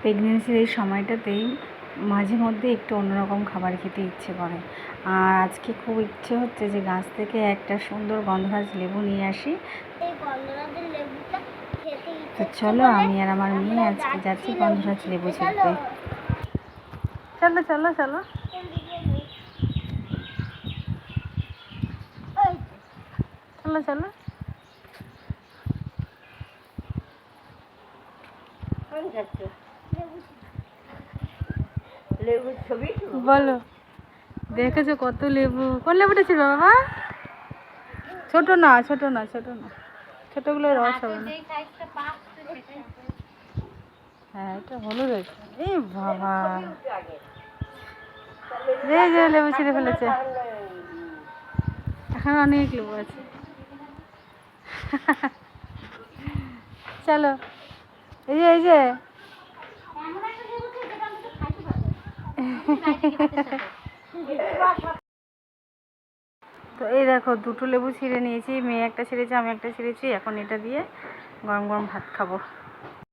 প্রেগনেন্সির এই সময়টাতেই মাঝে মধ্যে একটু অন্যরকম খাবার খেতে ইচ্ছে করে। আর আজকে খুব ইচ্ছে হচ্ছে যে গাছ থেকে একটা সুন্দর গন্ধরাজ লেবু নিয়ে আসি। তো চলো, আমি আর আমার মেয়ে আজকে যাচ্ছি গন্ধরাজ লেবু ছিঁড়তে। চলো চলো চলো চলো চলো। বলো, দেখেছো কত লেবু? কোন লেবুটা ছিল বাবা? ছোট না ছোট না ছোট না, ছোটগুলো রস হবে না। হ্যাঁ, এটা হলুদ হয়েছে। এই বাবা, এই যে লেবু ছিঁড়ে ফেলেছে। এখন অনেক লেবু আছে। চলো, এই যে এই যে তো এই দেখো, দুটো লেবু ছিঁড়ে নিয়েছি। মেয়ে একটা ছিঁড়েছে, আমি একটা ছিঁড়েছি। এখন এটা দিয়ে গরম গরম ভাত খাবো।